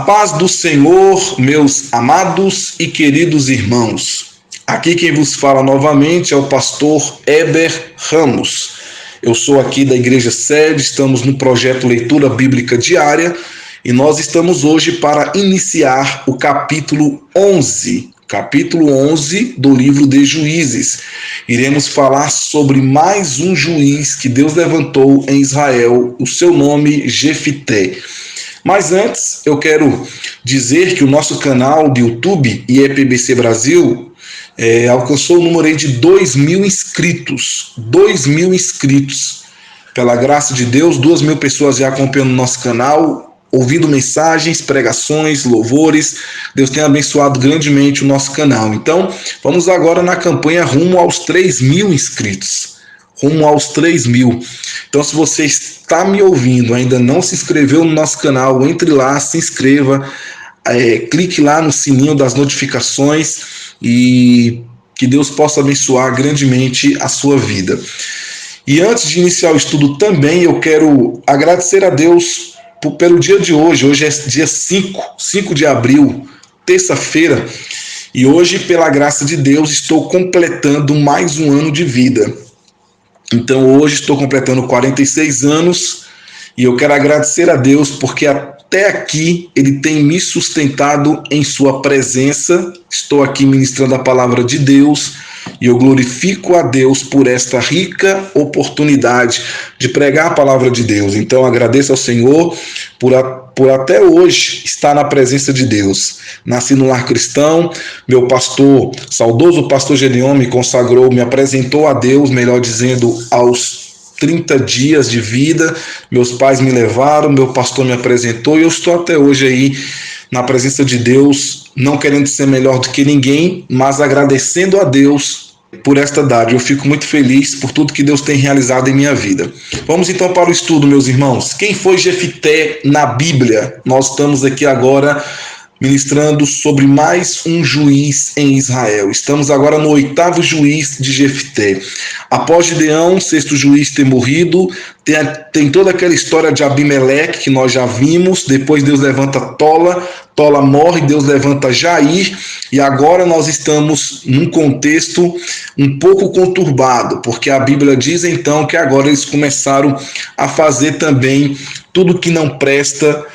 paz do Senhor, meus amados e queridos irmãos. Aqui quem vos fala novamente é o pastor Heber Ramos. Eu sou aqui da Igreja Sede, estamos no projeto Leitura Bíblica Diária e nós estamos hoje para iniciar o capítulo 11 do livro de Juízes. Iremos falar sobre mais um juiz que Deus levantou em Israel, o seu nome Jefité. Mas antes, eu quero dizer que o nosso canal do YouTube, IEPBC Brasil, alcançou o número de 2.000 inscritos. 2.000 inscritos. Pela graça de Deus, 2.000 pessoas já acompanhando o nosso canal, ouvindo mensagens, pregações, louvores. Deus tem abençoado grandemente o nosso canal. Então, vamos agora na campanha rumo aos 3.000 inscritos. Rumo aos 3.000. Então, se você está me ouvindo, ainda não se inscreveu no nosso canal, entre lá, se inscreva, clique lá no sininho das notificações e que Deus possa abençoar grandemente a sua vida. E antes de iniciar o estudo também, eu quero agradecer a Deus pelo dia de hoje. Hoje é dia 5 de abril, terça-feira, e hoje, pela graça de Deus, estou completando mais um ano de vida. Então hoje estou completando 46 anos e eu quero agradecer a Deus porque até aqui Ele tem me sustentado em sua presença. Estou aqui ministrando a palavra de Deus e eu glorifico a Deus por esta rica oportunidade de pregar a palavra de Deus. Então agradeço ao Senhor por até hoje estar na presença de Deus. Nasci no lar cristão, meu pastor, saudoso pastor Gedeon, me consagrou, me apresentou a Deus, melhor dizendo, aos 30 dias de vida. Meus pais me levaram, meu pastor me apresentou e eu estou até hoje aí na presença de Deus, não querendo ser melhor do que ninguém, mas agradecendo a Deus por esta dádiva. Eu fico muito feliz por tudo que Deus tem realizado em minha vida. Vamos então para o estudo, meus irmãos. Quem foi Jefité na Bíblia? Nós estamos aqui agora ministrando sobre mais um juiz em Israel. Estamos agora no 8º juiz de Jefité. Após Gideão, 6º juiz, ter morrido, tem toda aquela história de Abimeleque que nós já vimos. Depois Deus levanta Tola morre, Deus levanta Jair, e agora nós estamos num contexto um pouco conturbado, porque a Bíblia diz então que agora eles começaram a fazer também tudo que não presta,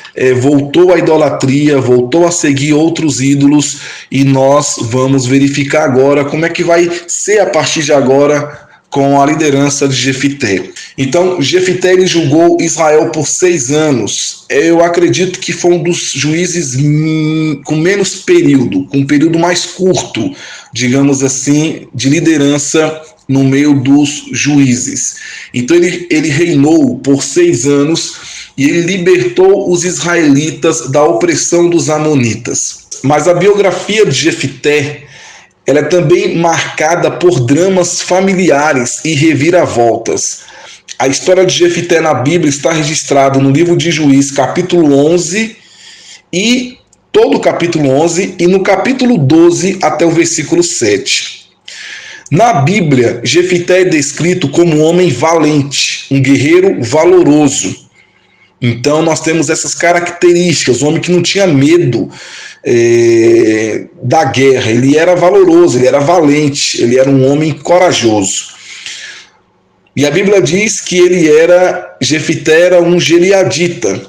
voltou à idolatria, voltou a seguir outros ídolos, e nós vamos verificar agora como é que vai ser a partir de agora com a liderança de Jefité. Então, Jefité ele julgou Israel por 6 anos. Eu acredito que foi um dos juízes com menos período, com um período mais curto, digamos assim, de liderança no meio dos juízes. Então, ele reinou por 6 anos e ele libertou os israelitas da opressão dos amonitas. Mas a biografia de Jefité, ela é também marcada por dramas familiares e reviravoltas. A história de Jefité na Bíblia está registrada no livro de Juízes, capítulo 11, e todo o capítulo 11, e no capítulo 12 até o versículo 7. Na Bíblia, Jefité é descrito como um homem valente, um guerreiro valoroso. Então nós temos essas características, um homem que não tinha medo da guerra, ele era valoroso, ele era valente, ele era um homem corajoso. E a Bíblia diz que Jefité era um gileadita,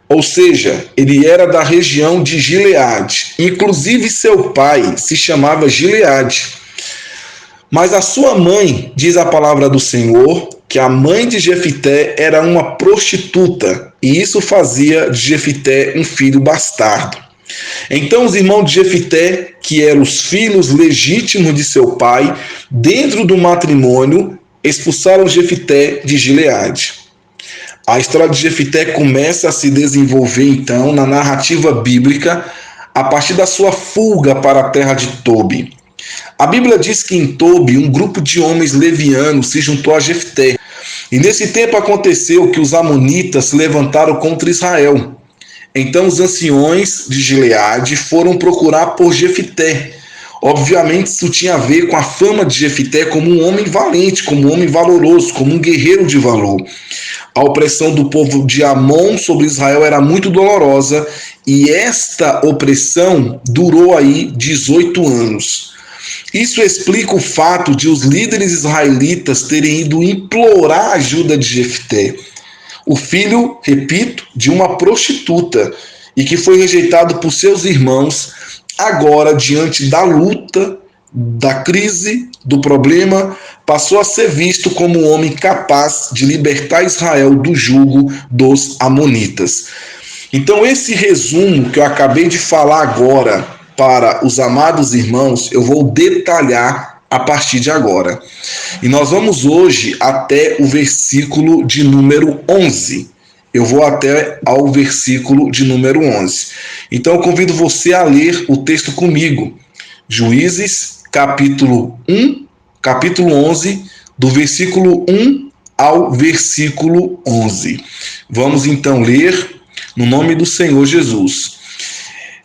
ou seja, ele era da região de Gileade. Inclusive seu pai se chamava Gileade. Mas a sua mãe, diz a palavra do Senhor, que a mãe de Jefité era uma prostituta, e isso fazia de Jefité um filho bastardo. Então os irmãos de Jefité, que eram os filhos legítimos de seu pai, dentro do matrimônio, expulsaram Jefité de Gileade. A história de Jefité começa a se desenvolver então na narrativa bíblica a partir da sua fuga para a terra de Tobi. A Bíblia diz que em Tobi um grupo de homens levianos se juntou a Jefté. E nesse tempo aconteceu que os amonitas se levantaram contra Israel. Então os anciões de Gileade foram procurar por Jefité. Obviamente isso tinha a ver com a fama de Jefité como um homem valente, como um homem valoroso, como um guerreiro de valor. A opressão do povo de Amon sobre Israel era muito dolorosa e esta opressão durou aí 18 anos. Isso explica o fato de os líderes israelitas terem ido implorar a ajuda de Jefté, o filho, repito, de uma prostituta, e que foi rejeitado por seus irmãos. Agora, diante da luta, da crise, do problema, passou a ser visto como um homem capaz de libertar Israel do jugo dos amonitas. Então, esse resumo que eu acabei de falar agora para os amados irmãos, eu vou detalhar a partir de agora. E nós vamos hoje até o versículo de número 11. Eu vou até ao versículo de número 11. Então, eu convido você a ler o texto comigo. Juízes, capítulo 11, do versículo 1 ao versículo 11. Vamos então ler no nome do Senhor Jesus.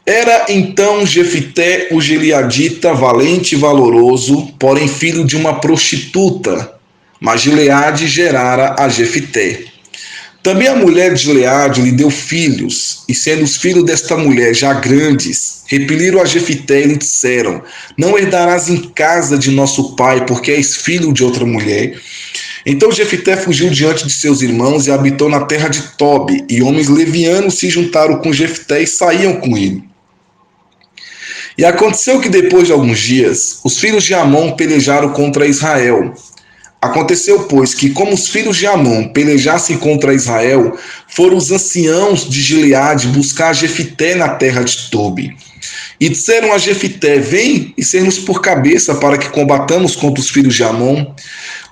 Era então Jefté o gileadita valente e valoroso, porém filho de uma prostituta, mas Gileade gerara a Jefté. Também a mulher de Gileade lhe deu filhos, e sendo os filhos desta mulher já grandes, repeliram a Jefté e lhe disseram: não herdarás em casa de nosso pai, porque és filho de outra mulher. Então Jefté fugiu diante de seus irmãos e habitou na terra de Tobi, e homens levianos se juntaram com Jefté e saíam com ele. E aconteceu que depois de alguns dias, os filhos de Amon pelejaram contra Israel. Aconteceu, pois, que como os filhos de Amon pelejassem contra Israel, foram os anciãos de Gileade buscar Jefté na terra de Tobi. E disseram a Jefté: vem e ser-nos por cabeça para que combatamos contra os filhos de Amon.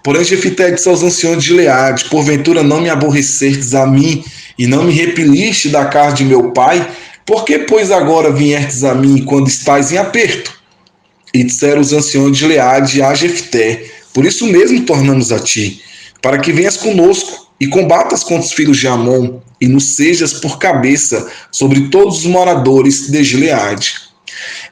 Porém Jefté disse aos anciãos de Gileade: porventura não me aborrecerdes a mim e não me repeliste da casa de meu pai? Por que, pois, agora vierdes a mim quando estáis em aperto? E disseram os anciãos de Gileade a Jefté: por isso mesmo tornamos a ti, para que venhas conosco e combatas contra os filhos de Amon, e nos sejas por cabeça sobre todos os moradores de Gileade.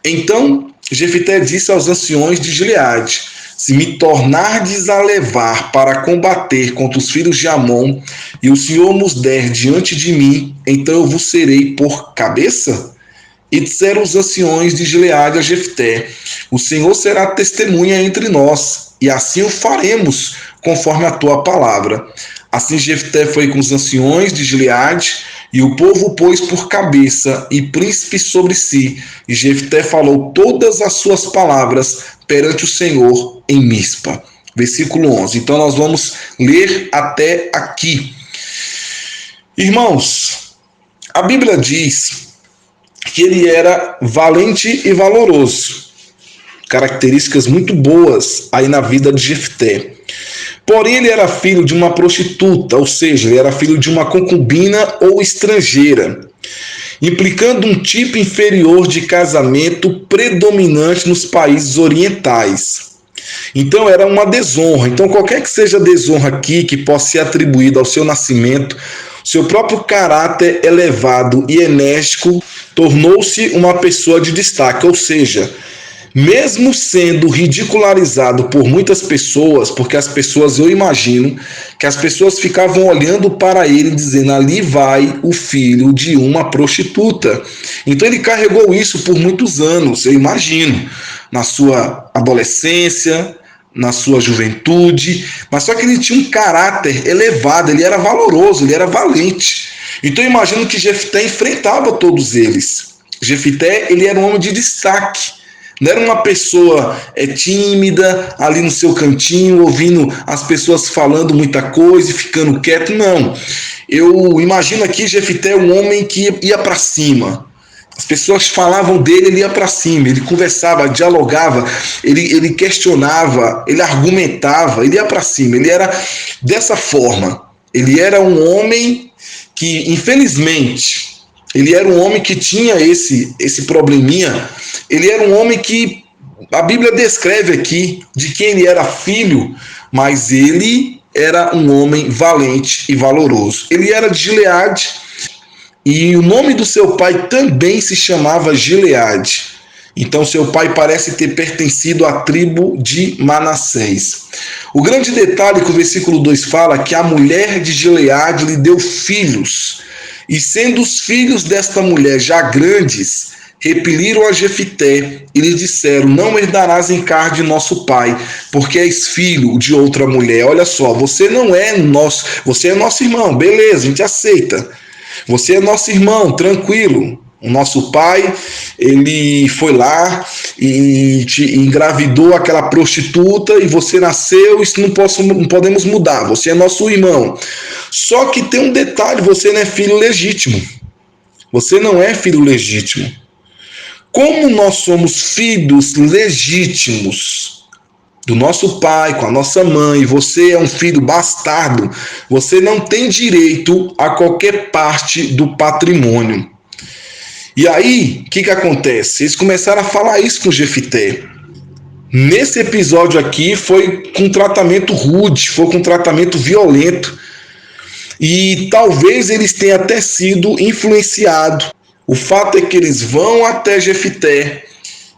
Então Jefté disse aos anciões de Gileade: se me tornardes a levar para combater contra os filhos de Amon, e o Senhor nos der diante de mim, então eu vos serei por cabeça? E disseram os anciões de Gileade a Jefté: o Senhor será testemunha entre nós, e assim o faremos, conforme a tua palavra. Assim Jefté foi com os anciões de Gileade, e o povo o pôs por cabeça e príncipe sobre si. E Jefté falou todas as suas palavras perante o Senhor em Mispa. Versículo 11. Então nós vamos ler até aqui. Irmãos, a Bíblia diz que ele era valente e valoroso. Características muito boas aí na vida de Jefté. Porém, ele era filho de uma prostituta, ou seja, ele era filho de uma concubina ou estrangeira, implicando um tipo inferior de casamento predominante nos países orientais. Então, era uma desonra. Então, qualquer que seja a desonra aqui que possa ser atribuída ao seu nascimento, seu próprio caráter elevado e enérgico tornou-se uma pessoa de destaque, ou seja, mesmo sendo ridicularizado por muitas pessoas, porque as pessoas, eu imagino, que as pessoas ficavam olhando para ele dizendo: ali vai o filho de uma prostituta. Então ele carregou isso por muitos anos, eu imagino, na sua adolescência, na sua juventude, mas só que ele tinha um caráter elevado, ele era valoroso, ele era valente. Então eu imagino que Jefté enfrentava todos eles. Jefté, ele era um homem de destaque. Não era uma pessoa tímida, ali no seu cantinho, ouvindo as pessoas falando muita coisa e ficando quieto, não. Eu imagino aqui Jefté um homem que ia para cima. As pessoas falavam dele, ele ia para cima, ele conversava, dialogava, ele questionava, ele argumentava, ele ia para cima, ele era dessa forma. Ele era um homem que, infelizmente, ele era um homem que tinha esse probleminha. Ele era um homem que a Bíblia descreve aqui de quem ele era filho, mas ele era um homem valente e valoroso. Ele era de Gileade e o nome do seu pai também se chamava Gileade. Então seu pai parece ter pertencido à tribo de Manassés. O grande detalhe que o versículo 2 fala é que a mulher de Gileade lhe deu filhos, e sendo os filhos desta mulher já grandes, repeliram a Jefité e lhe disseram: não herdarás em casa de nosso pai, porque és filho de outra mulher. Olha só, você não é nosso, você é nosso irmão, beleza, a gente aceita. Você é nosso irmão, tranquilo. O nosso pai, ele foi lá e te engravidou aquela prostituta e você nasceu, isso não podemos mudar, você é nosso irmão. Só que tem um detalhe, você não é filho legítimo. Você não é filho legítimo. Como nós somos filhos legítimos do nosso pai, com a nossa mãe, você é um filho bastardo, você não tem direito a qualquer parte do patrimônio. E aí, o que acontece? Eles começaram a falar isso com Jefité. Nesse episódio aqui foi com tratamento rude, foi com tratamento violento. E talvez eles tenham até sido influenciados. O fato é que eles vão até Jefité,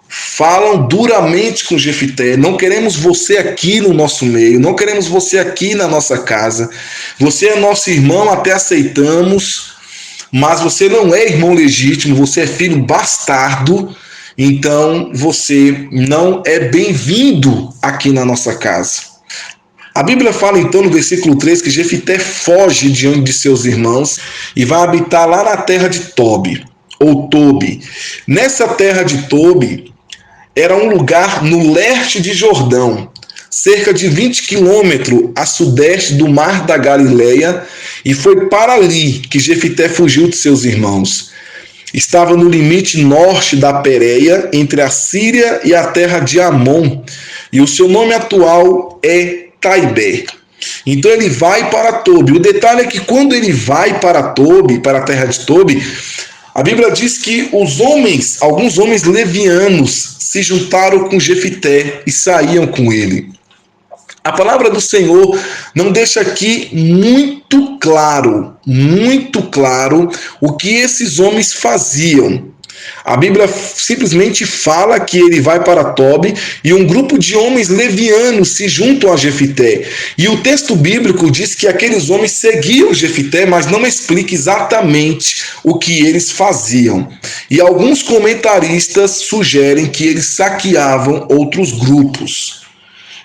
falam duramente com Jefité: não queremos você aqui no nosso meio, não queremos você aqui na nossa casa. Você é nosso irmão, até aceitamos, mas você não é irmão legítimo, você é filho bastardo, então você não é bem-vindo aqui na nossa casa. A Bíblia fala então no versículo 3 que Jefité foge diante de seus irmãos e vai habitar lá na terra de Tobi, ou Tobi. Nessa terra de Tobi era um lugar no leste de Jordão, cerca de 20 quilômetros a sudeste do mar da Galileia, e foi para ali que Jefité fugiu de seus irmãos. Estava no limite norte da Pérea, entre a Síria e a terra de Amon, e o seu nome atual é Taibé. Então ele vai para Tobi. O detalhe é que quando ele vai para Tobi, para a terra de Tobi, a Bíblia diz que alguns homens levianos se juntaram com Jefité e saíam com ele. A palavra do Senhor não deixa aqui muito claro o que esses homens faziam. A Bíblia simplesmente fala que ele vai para Tobi e um grupo de homens levianos se juntam a Jefité. E o texto bíblico diz que aqueles homens seguiam Jefité, mas não explica exatamente o que eles faziam. E alguns comentaristas sugerem que eles saqueavam outros grupos.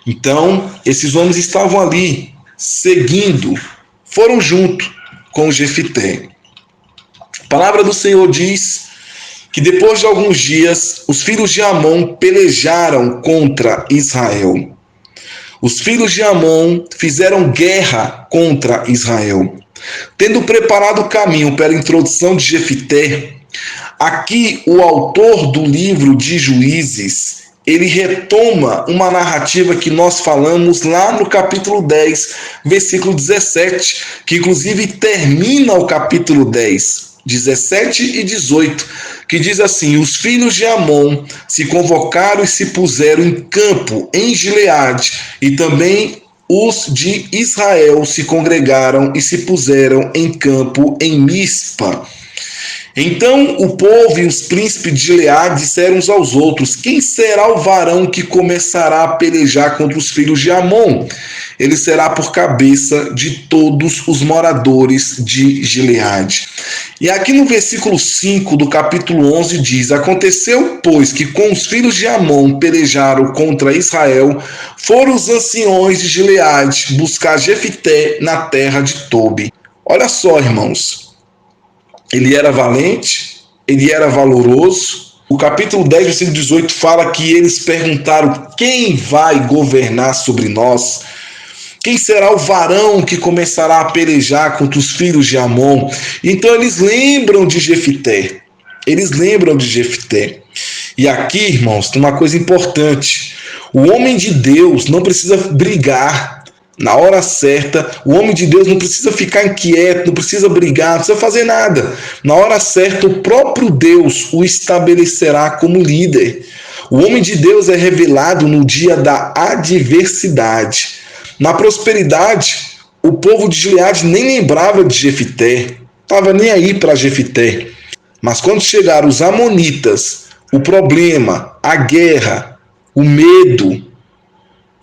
Então, esses homens estavam ali, seguindo, foram junto com Jefité. A palavra do Senhor diz que depois de alguns dias, os filhos de Amon pelejaram contra Israel. Os filhos de Amon fizeram guerra contra Israel. Tendo preparado o caminho para a introdução de Jefité, aqui o autor do livro de Juízes, ele retoma uma narrativa que nós falamos lá no capítulo 10, versículo 17, que inclusive termina o capítulo 10, 17 e 18, que diz assim: os filhos de Amon se convocaram e se puseram em campo em Gileade, e também os de Israel se congregaram e se puseram em campo em Mispa. Então o povo e os príncipes de Gileade disseram uns aos outros: quem será o varão que começará a pelejar contra os filhos de Amon? Ele será por cabeça de todos os moradores de Gileade. E aqui no versículo 5 do capítulo 11 diz: aconteceu, pois, que com os filhos de Amon pelejaram contra Israel, foram os anciões de Gileade buscar Jefité na terra de Tobi. Olha só, irmãos. Ele era valente, ele era valoroso. O capítulo 10, versículo 18 fala que eles perguntaram: quem vai governar sobre nós? Quem será o varão que começará a pelejar contra os filhos de Amon? Então eles lembram de Jefité. Eles lembram de Jefité. E aqui, irmãos, tem uma coisa importante. O homem de Deus não precisa brigar. Na hora certa, o homem de Deus não precisa ficar inquieto, não precisa brigar, não precisa fazer nada. Na hora certa, o próprio Deus o estabelecerá como líder. O homem de Deus é revelado no dia da adversidade. Na prosperidade, o povo de Gileade nem lembrava de Jefité, estava nem aí para Jefité. Mas quando chegaram os amonitas, o problema, a guerra, o medo,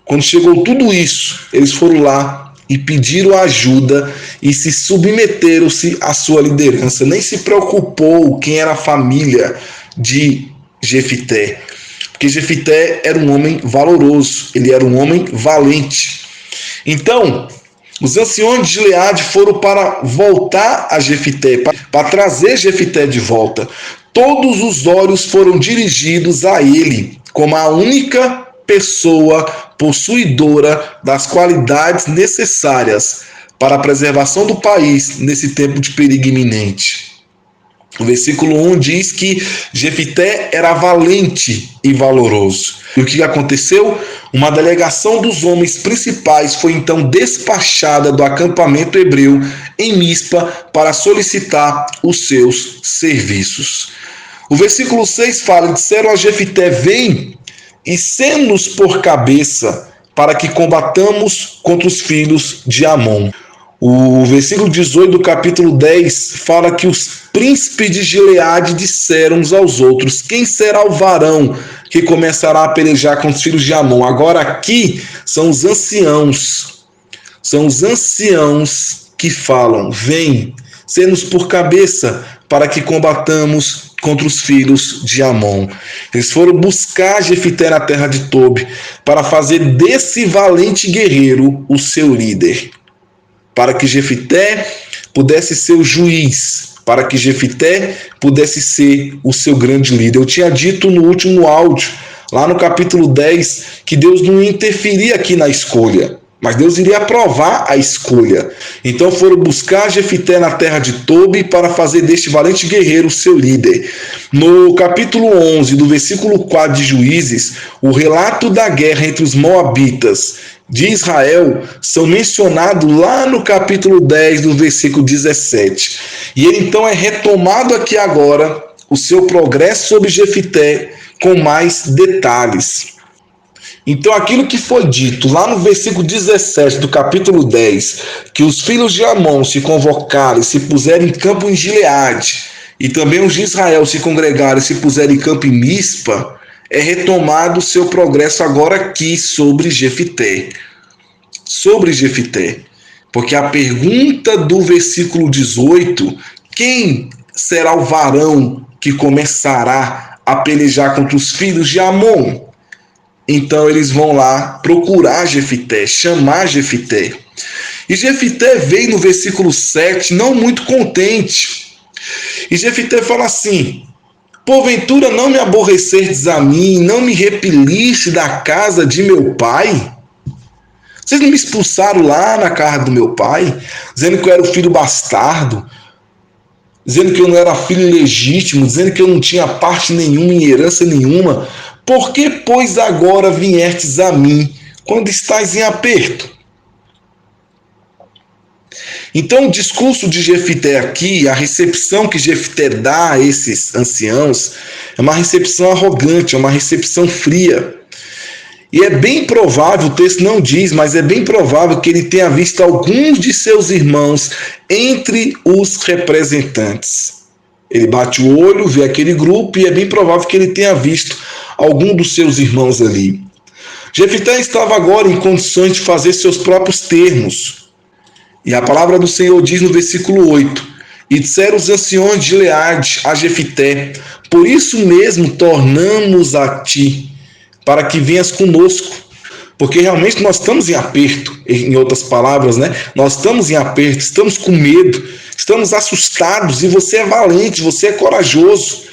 quando chegou tudo isso, eles foram lá e pediram ajuda e se submeteram-se à sua liderança. Nem se preocupou quem era a família de Jefité, porque Jefité era um homem valoroso, ele era um homem valente. Então, os anciões de Gileade foram para voltar a Jefité, para trazer Jefité de volta. Todos os olhos foram dirigidos a ele, como a única pessoa possuidora das qualidades necessárias para a preservação do país nesse tempo de perigo iminente. O versículo 1 diz que Jefité era valente e valoroso. E o que aconteceu? Uma delegação dos homens principais foi então despachada do acampamento hebreu em Mispa para solicitar os seus serviços. O versículo 6 fala: disseram a Jefité: vem e sê-nos por cabeça para que combatamos contra os filhos de Amon. O versículo 18 do capítulo 10 fala que os príncipes de Gileade disseram uns aos outros: quem será o varão que começará a pelejar com os filhos de Amon? Agora aqui são os anciãos que falam: vem, sê-nos por cabeça para que combatamos contra os filhos de Amon. Eles foram buscar Jefité na terra de Tobi para fazer desse valente guerreiro o seu líder, para que Jefité pudesse ser o juiz, para que Jefité pudesse ser o seu grande líder. Eu tinha dito no último áudio, lá no capítulo 10, que Deus não interferia aqui na escolha, mas Deus iria aprovar a escolha. Então foram buscar Jefité na terra de Tobi para fazer deste valente guerreiro o seu líder. No capítulo 11, do versículo 4 de Juízes, o relato da guerra entre os moabitas de Israel são mencionados lá no capítulo 10, do versículo 17. E ele então é retomado aqui agora, o seu progresso sobre Jefité, com mais detalhes. Então aquilo que foi dito lá no versículo 17 do capítulo 10, que os filhos de Amon se convocaram e se puseram em campo em Gileade, e também os de Israel se congregaram e se puseram em campo em Mispa, é retomado o seu progresso agora aqui sobre Jefité. Sobre Jefité. Porque a pergunta do versículo 18, quem será o varão que começará a pelejar contra os filhos de Amon? Então eles vão lá procurar Jefité, chamar Jefité. E Jefité veio no versículo 7 não muito contente. E Jefité fala assim: porventura não me aborrecerdes a mim, não me repeliste da casa de meu pai? Vocês não me expulsaram lá na casa do meu pai, dizendo que eu era o filho bastardo, dizendo que eu não era filho legítimo, dizendo que eu não tinha parte nenhuma em herança nenhuma? Por que, pois, agora viestes a mim, quando estás em aperto? Então, o discurso de Jefité aqui, a recepção que Jefité dá a esses anciãos, é uma recepção arrogante, é uma recepção fria. E é bem provável, o texto não diz, mas é bem provável que ele tenha visto alguns de seus irmãos entre os representantes. Ele bate o olho, vê aquele grupo e é bem provável que ele tenha visto algum dos seus irmãos ali. Jefité estava agora em condições de fazer seus próprios termos. E a palavra do Senhor diz no versículo 8: e disseram os anciões de Gileade a Jefité: por isso mesmo tornamos a ti, para que venhas conosco. Porque realmente nós estamos em aperto, em outras palavras, né? Nós estamos em aperto, estamos com medo, estamos assustados, e você é valente, você é corajoso.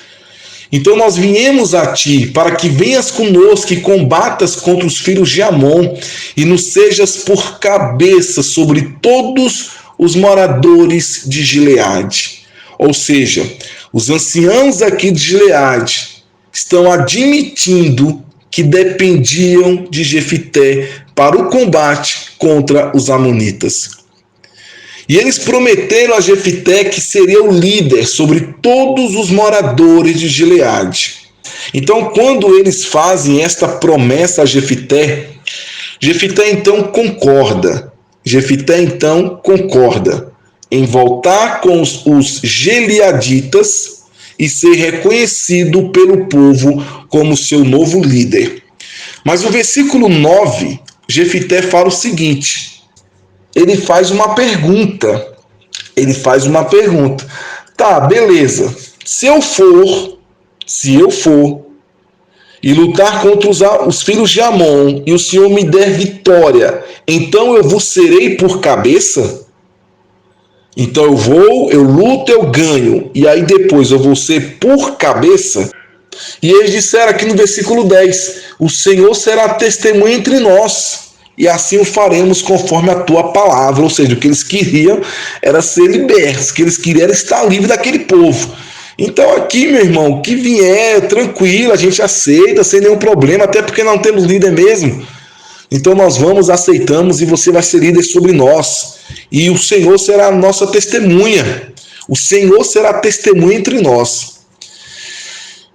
Então nós viemos a ti para que venhas conosco e combatas contra os filhos de Amon e nos sejas por cabeça sobre todos os moradores de Gileade. Ou seja, os anciãos aqui de Gileade estão admitindo que dependiam de Jefité para o combate contra os amonitas. E eles prometeram a Jefité que seria o líder sobre todos os moradores de Gileade. Então, quando eles fazem esta promessa a Jefité, Jefité então concorda. Jefité então concorda em voltar com os gileaditas e ser reconhecido pelo povo como seu novo líder. Mas no versículo 9, Jefité fala o seguinte, ele faz uma pergunta, tá, beleza, se eu for e lutar contra os filhos de Amon, e o Senhor me der vitória, então eu vos serei por cabeça? Então eu luto, eu ganho, e aí depois eu vou ser por cabeça? E eles disseram aqui no versículo 10, o Senhor será testemunha entre nós, e assim o faremos conforme a tua palavra. Ou seja, o que eles queriam era ser libertos, o que eles queriam era estar livre daquele povo. Então aqui, meu irmão, o que vier, tranquilo, a gente aceita, sem nenhum problema, até porque não temos líder mesmo. Então nós vamos, aceitamos, e você vai ser líder sobre nós. E o Senhor será a nossa testemunha. O Senhor será testemunha entre nós.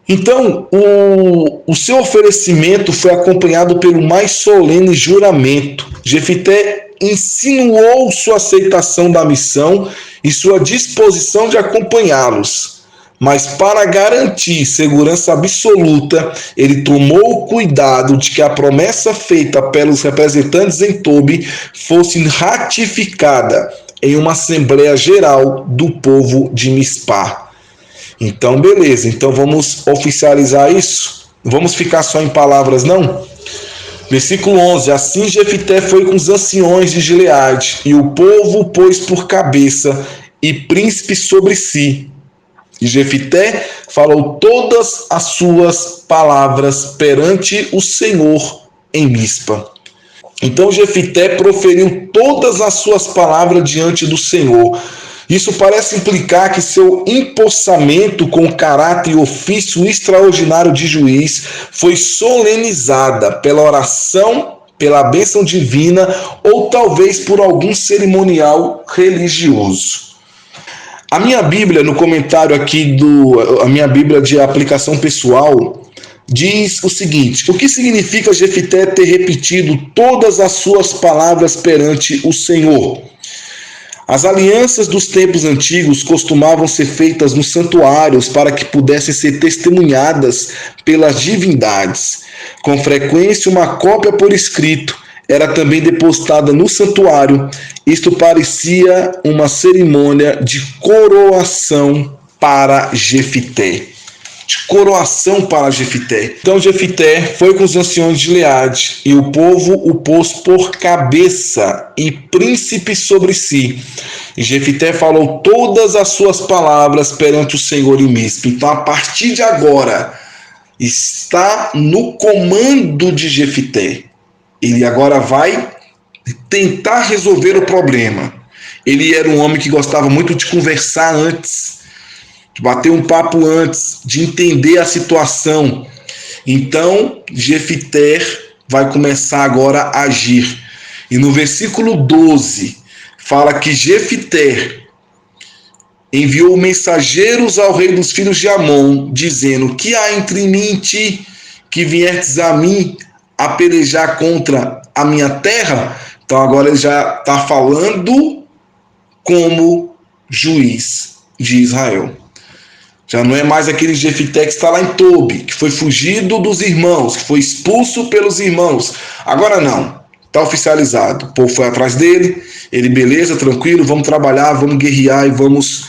Então, o seu oferecimento foi acompanhado pelo mais solene juramento. Jefité insinuou sua aceitação da missão e sua disposição de acompanhá-los. Mas para garantir segurança absoluta, ele tomou cuidado de que a promessa feita pelos representantes em Tobi fosse ratificada em uma Assembleia Geral do povo de Mispá. Então, beleza. Então, vamos oficializar isso? Não vamos ficar só em palavras, não? Versículo 11. Assim Jefité foi com os anciões de Gileade, e o povo o pôs por cabeça e príncipe sobre si. E Jefité falou todas as suas palavras perante o Senhor em Mispa. Então Jefité proferiu todas as suas palavras diante do Senhor. Isso parece implicar que seu empossamento com caráter e ofício extraordinário de juiz foi solenizada pela oração, pela bênção divina ou talvez por algum cerimonial religioso. A minha Bíblia, no comentário aqui a minha Bíblia de aplicação pessoal, diz o seguinte: o que significa Jefité ter repetido todas as suas palavras perante o Senhor? As alianças dos tempos antigos costumavam ser feitas nos santuários para que pudessem ser testemunhadas pelas divindades. Com frequência, uma cópia por escrito era também depositada no santuário. Isto parecia uma cerimônia de coroação para Jefité. Então Jefité foi com os anciões de Gileade, e o povo o pôs por cabeça e príncipe sobre si. E Jefité falou todas as suas palavras perante o Senhor em Mispa. Então, a partir de agora, está no comando de Jefité. Ele agora vai tentar resolver o problema. Ele era um homem que gostava muito de conversar antes, de bater um papo antes, de entender a situação. Então, Jefité vai começar agora a agir. E no versículo 12, fala que Jefité enviou mensageiros ao rei dos filhos de Amon, dizendo: que há entre mim e ti, que viertes a mim a pelejar contra a minha terra? Então agora ele já está falando como juiz de Israel. Já não é mais aquele Jefité que está lá em Tobi, que foi fugido dos irmãos, que foi expulso pelos irmãos. Agora não, está oficializado. O povo foi atrás dele, ele, beleza, tranquilo, vamos trabalhar, vamos guerrear e vamos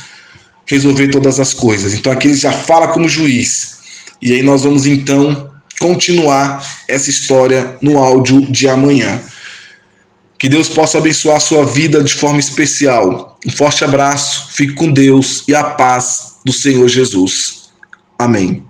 resolver todas as coisas. Então aqui ele já fala como juiz. E aí nós vamos então continuar essa história no áudio de amanhã. Que Deus possa abençoar a sua vida de forma especial. Um forte abraço, fique com Deus e a paz do Senhor Jesus. Amém.